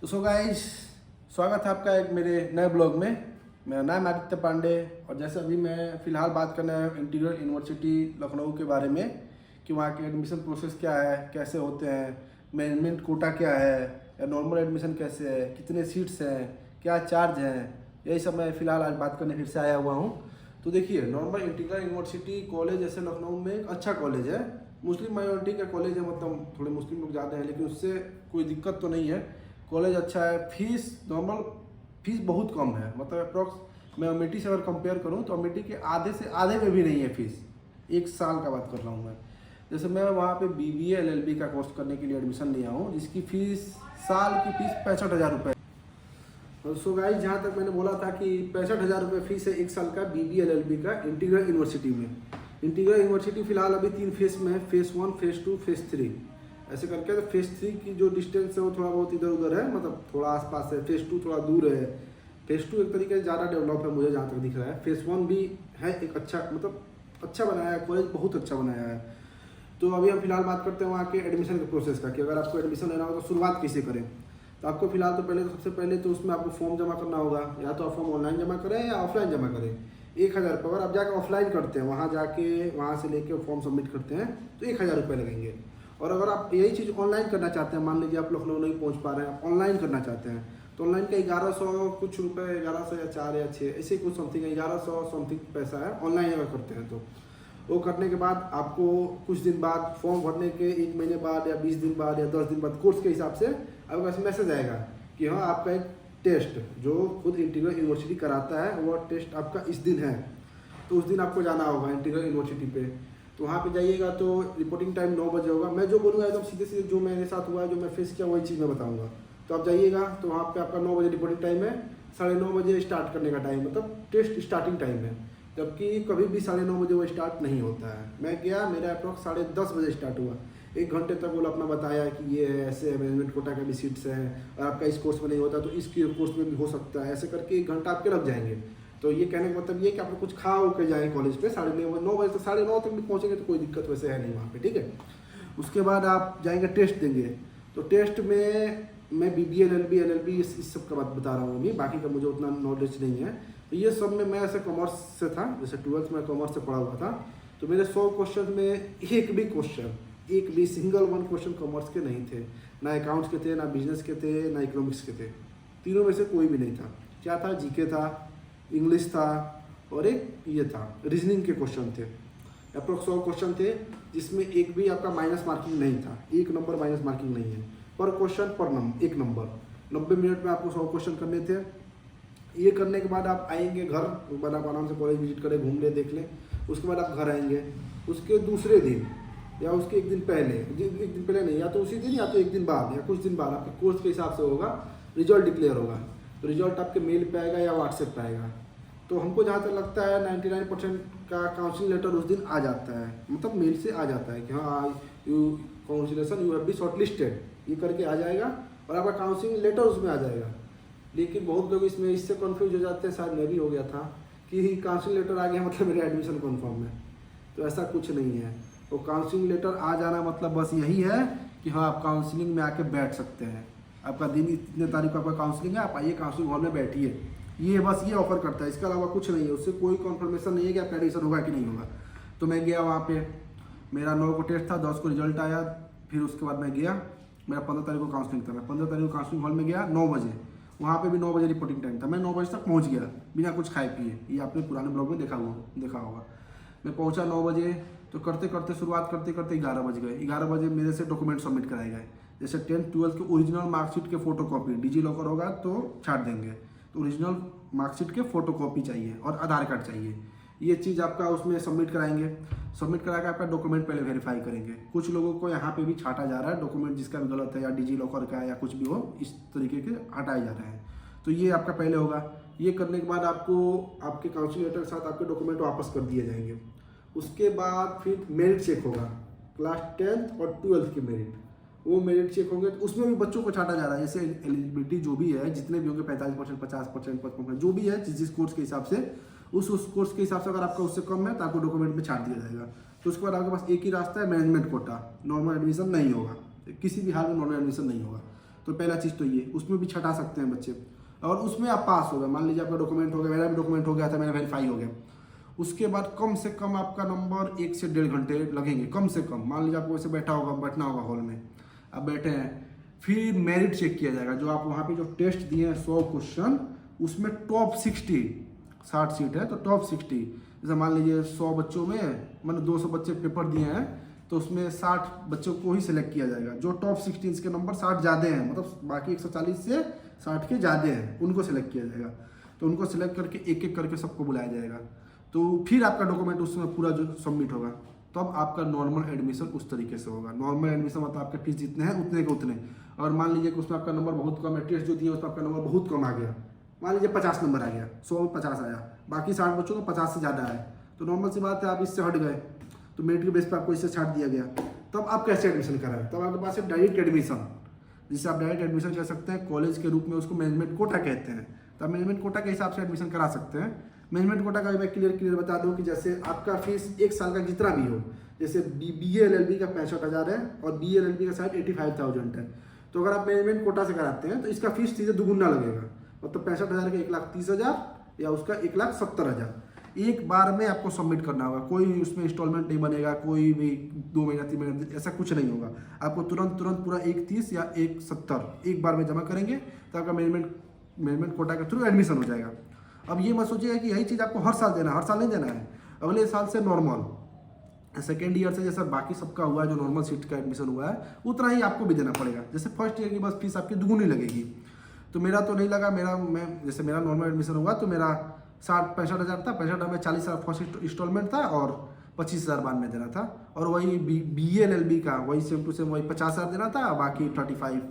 तो so guys, स्वागत है आपका एक मेरे नए ब्लॉग में। मेरा नाम आदित्य पांडे और जैसे अभी मैं फ़िलहाल बात करना है इंटीग्रल यूनिवर्सिटी लखनऊ के बारे में कि वहाँ के एडमिशन प्रोसेस क्या है, कैसे होते हैं, मैनेजमेंट कोटा क्या है या नॉर्मल एडमिशन कैसे है, कितने सीट्स हैं, क्या चार्ज हैं, यही सब मैं फ़िलहाल आज बात करने फिर से आया हुआ हूँ। तो देखिए, नॉर्मल इंटीग्रल यूनिवर्सिटी कॉलेज जैसे लखनऊ में एक अच्छा कॉलेज है, मुस्लिम माइनॉरिटी का कॉलेज है, मतलब थोड़े मुस्लिम लोग ज़्यादा हैं, लेकिन उससे कोई दिक्कत तो नहीं है। कॉलेज अच्छा है, फीस नॉर्मल फीस बहुत कम है, मतलब अप्रॉक्स मैं अमेठी से अगर कंपेयर करूँ तो अमेठी के आधे से आधे में भी नहीं है फीस। एक साल का बात कर रहा हूँ मैं। जैसे मैं वहाँ पे BBA LLB का कोर्स करने के लिए एडमिशन लिया हूँ, जिसकी फ़ीस साल की फ़ीस 65,000 रुपये। सो गाइस, जहाँ तक मैंने बोला था कि 65,000 रुपये फीस है एक साल का BBA LLB का इंटीग्रल यूनिवर्सिटी में। इंटीग्रल यूनिवर्सिटी फ़िलहाल अभी 3 फेज़ में है, फेज़ 1, फेज़ 2, फेज़ 3 ऐसे करके। तो फेज़ 3 की जो डिस्टेंस है वो थोड़ा बहुत इधर उधर है, मतलब थोड़ा आसपास है। फेज़ 2 थोड़ा दूर है। फेज़ 2 एक तरीके से ज़्यादा डेवलप है मुझे जहाँ तक दिख रहा है। फेज़ 1 भी है एक अच्छा, मतलब अच्छा बनाया है कॉलेज, बहुत अच्छा बनाया है। तो अभी हम फिलहाल बात करते हैं वहाँ के एडमिशन के प्रोसेस का कि अगर आपको एडमिशन लेना हो तो शुरुआत कैसे करें। तो आपको फिलहाल तो सबसे पहले तो उसमें आपको फॉर्म जमा करना होगा, या तो आप फॉर्म ऑनलाइन जमा करें या ऑफलाइन जमा करें। 1,000 रुपये अगर आप जाकर ऑफलाइन करते हैं, वहाँ से लेके फॉर्म सबमिट करते हैं तो 1,000 रुपये लगेंगे। और अगर आप यही चीज़ ऑनलाइन करना चाहते हैं, मान लीजिए आप लखनऊ नहीं पहुँच पा रहे हैं, आप ऑनलाइन करना चाहते हैं, तो ऑनलाइन का 1100 कुछ रुपये, 1100 या 4 या 6 ऐसे कुछ समथिंग, 1100 समथिंग पैसा है ऑनलाइन अगर करते हैं तो। वो करने के बाद आपको कुछ दिन बाद फॉर्म भरने के 1 महीने बाद या 20 दिन बाद या 10 दिन बाद कोर्स के हिसाब से आपके पास मैसेज आएगा कि हाँ, आपका एक टेस्ट जो खुद इंटीग्रल यूनिवर्सिटी कराता है वो टेस्ट आपका इस दिन है। तो उस दिन आपको जाना होगा इंटीग्रल यूनिवर्सिटी पे। तो वहाँ पे जाइएगा तो रिपोर्टिंग टाइम 9 बजे होगा। मैं जो बोलूँगा एकदम सीधे सीधे जो मेरे साथ हुआ है, जो मैं फेस किया वही चीज़ मैं बताऊँगा। तो आप जाइएगा तो वहाँ पे आपका 9 बजे रिपोर्टिंग टाइम है, 9:30 बजे स्टार्ट करने का टाइम, मतलब टेस्ट स्टार्टिंग टाइम है। जबकि कभी भी 9:30 बजे वो स्टार्ट नहीं होता है। मैं गया, मेरा अप्रॉक्स 10:30 बजे स्टार्ट हुआ। 1 घंटे तक वो अपना बताया कि ये है, ऐसे मैनेजमेंट कोटा का भी सीट्स हैं, और आपका इस कोर्स में नहीं होता तो इस कोर्स में भी हो सकता है। ऐसे करके 1 घंटा आपके लग जाएंगे। तो ये कहने का मतलब ये कि आप लोग कुछ खा के जाएँ कॉलेज पे 9:30 बजे तक, 9:30 तक भी पहुँचेंगे तो कोई दिक्कत वैसे है नहीं वहाँ पे, ठीक है। उसके बाद आप जाएंगे टेस्ट देंगे। तो टेस्ट में मैं BBA LLB इस सब का बात बता रहा हूँ अभी, बाकी का मुझे उतना नॉलेज नहीं है। तो ये सब में मैं ऐसे कॉमर्स से था, जैसे 12th में कॉमर्स से पढ़ा हुआ था। तो मेरे 100 क्वेश्चन में एक भी सिंगल वन क्वेश्चन कॉमर्स के नहीं थे। ना अकाउंट्स के थे, ना बिजनेस के थे, ना इकोनॉमिक्स के थे। तीनों में से कोई भी नहीं था। क्या था? GK था, इंग्लिश था और एक ये था रीजनिंग के क्वेश्चन थे। अप्रोक्स 100 क्वेश्चन थे, जिसमें एक भी आपका माइनस मार्किंग नहीं था। 1 नंबर माइनस मार्किंग नहीं है पर क्वेश्चन, पर 1 नंबर। 90 मिनट में आपको 100 क्वेश्चन करने थे। ये करने के बाद आप आएंगे घर, उसके बाद आप आराम से कॉलेज विजिट करें, घूम ले, देख लें। उसके बाद आप घर आएंगे। उसके दूसरे दिन या उसके 1 दिन पहले, 1 दिन पहले नहीं, या तो उसी दिन या तो 1 दिन बाद या कुछ दिन बाद आपके कोर्स के हिसाब से होगा, रिजल्ट डिक्लेयर होगा। तो रिजल्ट आपके मेल पे आएगा या व्हाट्सएप पे आएगा। तो हमको जहाँ तक लगता है 99% का काउंसलिंग लेटर उस दिन आ जाता है, मतलब मेल से आ जाता है कि हाँ, conciliation you have be shortlisted, ये करके आ जाएगा और आपका काउंसलिंग लेटर उसमें आ जाएगा। लेकिन बहुत लोग इससे कन्फ्यूज हो जाते हैं, शायद मैं भी हो गया था, कि काउंसलिंग लेटर आ गया मतलब मेरा एडमिशन कन्फर्म है। तो ऐसा कुछ नहीं है। तो काउंसलिंग लेटर आ जाना मतलब बस यही है कि हाँ, आप काउंसलिंग में आके बैठ सकते हैं। आपका दिन इतने तारीख को आपका काउंसलिंग है, आप आइए काउंसलिंग हॉल में बैठिए। ये बस ये ऑफर करता है, इसके अलावा कुछ नहीं है। उससे कोई कन्फर्मेशन नहीं है कि आपका एडमिशन होगा कि नहीं होगा। तो मैं गया वहाँ पे, मेरा 9 को टेस्ट था, 10 को रिजल्ट आया। फिर उसके बाद मैं गया, मेरा 15 तारीख को काउंसलिंग था। मैं 15 तारीख को काउंसलिंग हॉल में गया 9 बजे। वहाँ पे भी 9 बजे रिपोर्टिंग टाइम था। मैं 9 बजे तक पहुँच गया बिना कुछ खाए पिए। ये आपने पुराने ब्लॉग में देखा होगा। मैं पहुँचा 9 बजे। तो शुरुआत करते करते 11 बज गए। 11 बजे मेरे से डॉक्यूमेंट सबमिट कराए गए, जैसे 10th 12th के ओरिजिनल मार्कशीट के फोटोकॉपी। डिजी लॉकर होगा तो छाट देंगे, तो ओरिजिनल मार्कशीट के फोटोकॉपी चाहिए और आधार कार्ड चाहिए। ये चीज़ आपका उसमें सबमिट कराएंगे। सबमिट करा के आपका डॉक्यूमेंट पहले वेरीफाई करेंगे। कुछ लोगों को यहाँ पे भी छाटा जा रहा है डॉक्यूमेंट, जिसका भी गलत है या डिजी लॉकर का या कुछ भी हो, इस तरीके के हटाए जा रहे हैं। तो ये आपका पहले होगा। ये करने के बाद आपको आपके काउंसलिंग लेटर के साथ आपके डॉक्यूमेंट वापस कर दिए जाएंगे। उसके बाद फिर मेरिट चेक होगा, क्लास 10th और 12th की मेरिट। वो मेरिट चेक होंगे तो उसमें भी बच्चों को छाटा जा रहा है। जैसे एलिजिबिलिटी जो भी है, जितने भी होंगे 45%, 50%, 55%, जो भी है जिस कोर्स के हिसाब से, उस कोर्स के हिसाब से अगर आपका उससे कम है तो आपको डॉक्यूमेंट में छाट दिया जाएगा। तो उसके बाद आपके पास एक ही रास्ता है, मैनेजमेंट कोटा। नॉर्मल एडमिशन नहीं होगा, किसी भी हाल में नॉर्मल एडमिशन नहीं होगा। तो पहला चीज़ तो ये, उसमें भी छटा सकते हैं बच्चे, और उसमें आप पास हो गए, मान लीजिए आपका डॉक्यूमेंट हो गया, मेरा भी डॉक्यूमेंट हो गया था, मेरा वेरीफाई हो गया। उसके बाद कम से कम आपका नंबर 1 से 1.5 घंटे लगेंगे कम से कम। मान लीजिए आपको वैसे बैठना होगा हॉल में, आप बैठे हैं, फिर मेरिट चेक किया जाएगा, जो आप वहाँ पे जो टेस्ट दिए हैं 100 क्वेश्चन, उसमें टॉप 60, 60 सीट है तो टॉप 60, जैसे मान लीजिए 100 बच्चों में मैंने 200 बच्चे पेपर दिए हैं, तो उसमें 60 बच्चों को ही सिलेक्ट किया जाएगा। जो टॉप 60 इसके नंबर 60 ज़्यादा हैं, मतलब बाकी 140 से 60 के ज़्यादा हैं, उनको सिलेक्ट किया जाएगा। तो उनको सिलेक्ट करके एक एक करके सबको बुलाया जाएगा, तो फिर आपका डॉक्यूमेंट उसमें पूरा जो सबमिट होगा, तो अब आपका नॉर्मल एडमिशन उस तरीके से होगा। नॉर्मल एडमिशन मतलब आपके फीस जितने हैं उतने के उतने, और मान लीजिए कि उसमें आपका नंबर बहुत कम है, टेस्ट जो दिए उसमें आपका नंबर बहुत कम आ गया, मान लीजिए 50 नंबर आ गया, 100 में 50 आया, बाकी 60 बच्चों को 50 से ज़्यादा है, तो नॉर्मल सी बात है आप इससे हट गए, तो मेरिट के बेस पर आपको इससे छाट दिया गया। तब आप कैसे एडमिशन कराएं? तब आपके पास है डायरेक्ट एडमिशन, जिससे आप डायरेक्ट एडमिशन कर सकते हैं कॉलेज के रूप में, उसको मैनेजमेंट कोटा कहते हैं। तो आप मैनेजमेंट कोटा के हिसाब से एडमिशन करा सकते हैं। मैनेजमेंट कोटा का मैं क्लियर बता दूं कि जैसे आपका फीस 1 साल का जितना भी हो, जैसे BA LLB का 65,000 है और BA LLB का शायद 85,000 है, तो अगर आप मैनेजमेंट कोटा से कराते हैं तो इसका फीस सीधे दुगुना लगेगा, मतलब 65,000 का 1,30,000 या उसका 1,70,000 एक बार में आपको सबमिट करना होगा। कोई उसमें इंस्टॉलमेंट नहीं बनेगा, कोई भी 2 महीना 3 महीना ऐसा कुछ नहीं होगा। आपको तुरंत पूरा 1,30 या 1,70 एक बार में जमा करेंगे तो आपका मैनेजमेंट कोटा के थ्रू एडमिशन हो जाएगा। अब ये मत सोचिएगा कि यही चीज़ आपको हर साल देना है, हर साल नहीं देना है। अगले साल से नॉर्मल सेकेंड ईयर से जैसा बाकी सबका हुआ है, जो नॉर्मल सीट का एडमिशन हुआ है, उतना ही आपको भी देना पड़ेगा। जैसे फर्स्ट ईयर की बस फीस आपकी दुगुनी लगेगी। तो मेरा तो नहीं लगा, जैसे मेरा नॉर्मल एडमिशन हुआ तो मेरा 65,000 था, 65,000 में 40,000 फर्स्ट इंस्टॉलमेंट था और 25,000 बाद में देना था, और वही BA LLB का वही सेम टू सेम वही 50,000 देना था, बाकी 35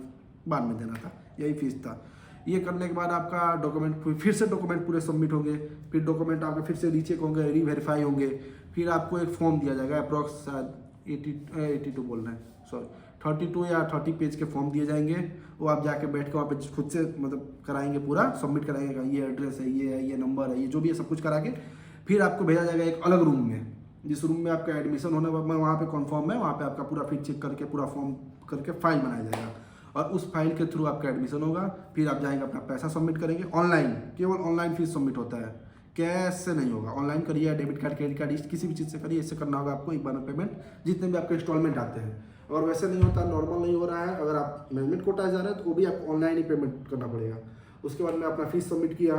बाद में देना था, यही फीस था। ये करने के बाद आपका डॉक्यूमेंट फिर से डॉक्यूमेंट पूरे सबमिट होंगे, फिर डॉक्यूमेंट आपके फिर से रीचेक होंगे, रीवेरीफाई होंगे, फिर आपको एक फॉर्म दिया जाएगा, अप्रॉक्स 82 बोलना है, सॉरी 32 या 30 पेज के फॉर्म दिए जाएंगे। वो आप जाके बैठ के वहाँ पे खुद से मतलब कराएंगे, पूरा सबमिट कराएंगे, ये एड्रेस है, ये नंबर है, ये जो भी है सब कुछ करा के फिर आपको भेजा जाएगा एक अलग रूम में, जिस रूम में आपका एडमिशन होने वहाँ पे कन्फर्म है, वहाँ पे आपका पूरा फिर चेक करके पूरा फॉर्म करके फाइल बनाया जाएगा, और उस फाइल के थ्रू आपका एडमिशन होगा। फिर आप जाएंगे अपना पैसा सबमिट करेंगे ऑनलाइन, केवल ऑनलाइन फीस सबमिट होता है, कैश से नहीं होगा। ऑनलाइन करिए, डेबिट कार्ड, क्रेडिट कार्ड, किसी भी चीज़ से करिए, इससे करना होगा आपको एक बार में पेमेंट, जितने भी आपके इंस्टॉलमेंट आते हैं। और वैसे नहीं होता, नॉर्मल नहीं हो रहा है, अगर आप मैनेजमेंट कोटा जा रहे हैं तो वो भी आपको ऑनलाइन ही पेमेंट करना पड़ेगा। उसके बाद मैं अपना फीस सबमिट किया,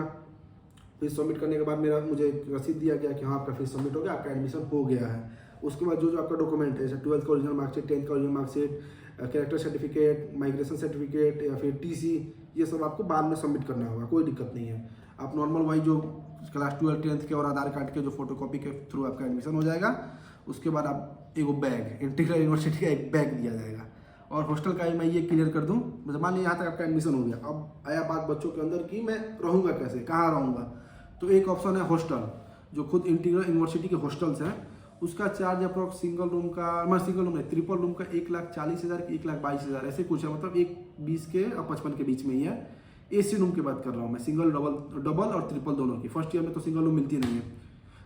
फीस सबमिट करने के बाद मुझे रसीद दिया गया कि हाँ आपका फीस सबमिट हो गया, आपका एडमिशन हो गया है। उसके बाद जो आपका डॉक्यूमेंट है, जैसे 12th का ओरिजिनल मार्कशीट, 10th का original marksheet, character certificate, migration certificate या फिर TC, ये सब आपको बाद में सबमिट करना होगा, कोई दिक्कत नहीं है। आप नॉर्मल वही जो क्लास 12 10th के और आधार कार्ड के जो फोटोकॉपी के थ्रू आपका एडमिशन हो जाएगा। उसके बाद आप एक बैग, इंटीग्रल यूनिवर्सिटी का एक बैग दिया जाएगा। और हॉस्टल का ही मैं ये क्लियर कर दूँ, मान लीजिए यहाँ तक आपका एडमिशन हो गया, अब आया बात बच्चों के अंदर कि मैं रहूँगा कैसे, कहाँ रहूँगा। तो एक ऑप्शन है हॉस्टल, जो खुद इंटीग्रल यूनिवर्सिटी के हॉस्टल्स हैं, उसका चार्ज अप्रॉक्स सिंगल रूम का, सिंगल रूम नहीं, ट्रिपल रूम का 1,40,000 की 1,22,000 ऐसे कुछ है, मतलब 1,20 के और 55 के बीच में ही है। AC रूम की बात कर रहा हूँ मैं, सिंगल डबल और ट्रिपल दोनों की। फर्स्ट ईयर में तो सिंगल रूम मिलती नहीं है,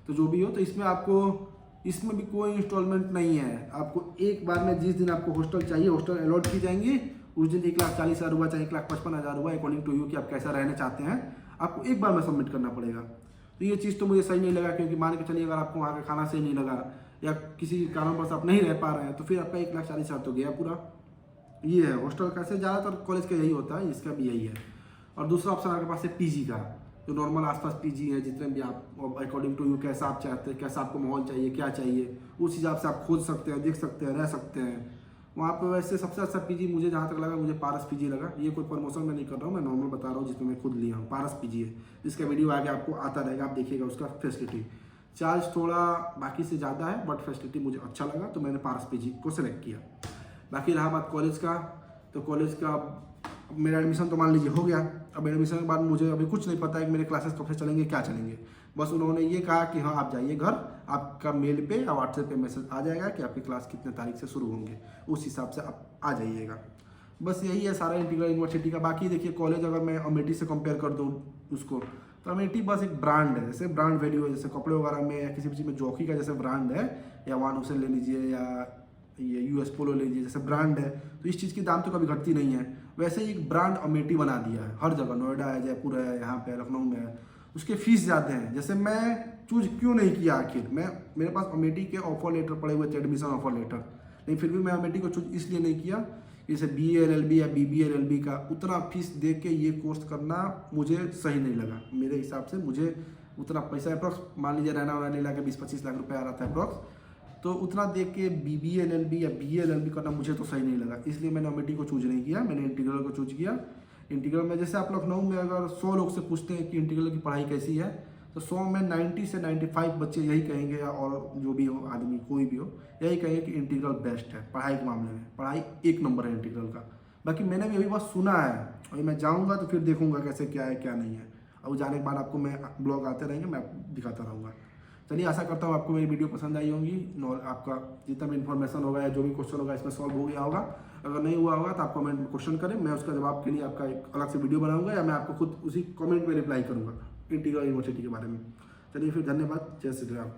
तो जो भी हो, तो इसमें आपको इसमें भी कोई इंस्टॉलमेंट नहीं है। आपको एक बार में जिस दिन आपको हॉस्टल चाहिए, हॉस्टल अलॉट की जाएंगी, उस दिन 1,40,000 हुआ चाहे 1,55,000 हुआ, अकॉर्डिंग टू यू कि आप कैसा रहना चाहते हैं, आपको एक बार में सबमिट करना पड़ेगा। तो ये चीज़ तो मुझे सही नहीं लगा, क्योंकि मान के चलिए अगर आपको वहाँ का खाना सही नहीं लगा या किसी कारणवश आप नहीं रह पा रहे हैं, तो फिर आपका 1,40,000 तो गया पूरा। ये है हॉस्टल का, से ज़्यादातर कॉलेज का यही होता है, इसका भी यही है। और दूसरा ऑप्शन आपके पास है PG का, जो नॉर्मल आसपास PG है, जितने भी आप अकॉर्डिंग टू यू कैसा आप चाहते हैं, कैसा आपको माहौल चाहिए, क्या चाहिए, उस हिसाब से आप खोज सकते हैं, देख सकते हैं, रह सकते हैं वहाँ पे। वैसे सबसे अच्छा PG मुझे जहाँ तक लगा, मुझे पारस PG लगा। ये कोई प्रमोशन मैं नहीं कर रहा हूँ, मैं नॉर्मल बता रहा हूँ जिसमें मैं खुद लिया हूँ। पारस PG है, जिसका वीडियो आगे आपको आता रहेगा, आप देखिएगा उसका फैसिलिटी। चार्ज थोड़ा बाकी से ज़्यादा है, बट फैसिलिटी मुझे अच्छा लगा, तो मैंने पारस PG को सिलेक्ट किया। बाकी रहा बात कॉलेज का, तो कॉलेज का मेरा एडमिशन तो मान लीजिए हो गया। अब एडमिशन के बाद मुझे अभी कुछ नहीं पता है कि मेरे क्लासेस कब से चलेंगे, क्या चलेंगे। बस उन्होंने ये कहा कि हाँ आप जाइए घर, आपका मेल पे या व्हाट्सएप पे मैसेज आ जाएगा कि आपकी क्लास कितने तारीख से शुरू होंगे, उस हिसाब से आप आ जाइएगा। बस यही है सारा इंटीग्रल यूनिवर्सिटी का। बाकी देखिए कॉलेज अगर मैं अमेठी से कंपेयर कर दूँ उसको, तो अमेठी बस एक ब्रांड है, जैसे ब्रांड वैल्यू है, जैसे कपड़े वगैरह में या किसी भी चीज़ में जॉकी का जैसे ब्रांड है, या वान हुसैन ले लीजिए या ये US पोलो ले लीजिए, जैसे ब्रांड है, तो इस चीज़ की दाम तो कभी घटती नहीं है। वैसे ही एक ब्रांड अमेठी बना दिया है हर जगह, नोएडा है, जयपुर है, यहाँ पे लखनऊ में है। उसके फीस ज़्यादा हैं। जैसे मैं चूज क्यों नहीं किया, आखिर मेरे पास अमेठी के ऑफर लेटर पड़े हुए थे, एडमिशन ऑफर लेटर, लेकिन फिर भी मैं अमेठी को चूज इसलिए नहीं किया, जैसे BA LLB या BBA LLB का उतना फीस दे के ये कोर्स करना मुझे सही नहीं लगा। मेरे हिसाब से मुझे उतना पैसा अप्रॉक्स, मान लीजिए रहना वहना ले ला के 20-25 लाख रुपये आ रहा था अप्रॉक्स, तो उतना दे के BBA LLB या BA LLB करना मुझे तो सही नहीं लगा। इसलिए मैंने अमेठी को चूज नहीं किया, मैंने इंटीग्रल को चूज किया। इंटीग्रल में जैसे आप लखनऊ में अगर 100 लोग से पूछते हैं कि इंटीग्रल की पढ़ाई कैसी है, तो 100 में 90 से 95 बच्चे यही कहेंगे, या और जो भी हो आदमी कोई भी हो यही कहेंगे कि इंटीग्रल बेस्ट है पढ़ाई के मामले में, पढ़ाई एक नंबर है इंटीग्रल का। बाकी मैंने भी अभी बस सुना है, और मैं जाऊँगा तो फिर देखूँगा कैसे क्या है क्या नहीं है, और जाने के बाद आपको मैं ब्लॉग आते रहेंगे, मैं दिखाता रहूँगा। चलिए, आशा करता हूँ आपको मेरी वीडियो पसंद आई होगी, और आपका जितना भी इन्फॉर्मेशन होगा या जो भी क्वेश्चन होगा इसमें सॉल्व हो गया होगा। अगर नहीं हुआ होगा तो आप कमेंट में क्वेश्चन करें, मैं उसका जवाब के लिए आपका एक अलग से वीडियो बनाऊंगा, या मैं आपको खुद उसी कमेंट में रिप्लाई करूंगा इंटीग्रल यूनिवर्सिटी के बारे में। चलिए फिर, धन्यवाद, जय श्री राम।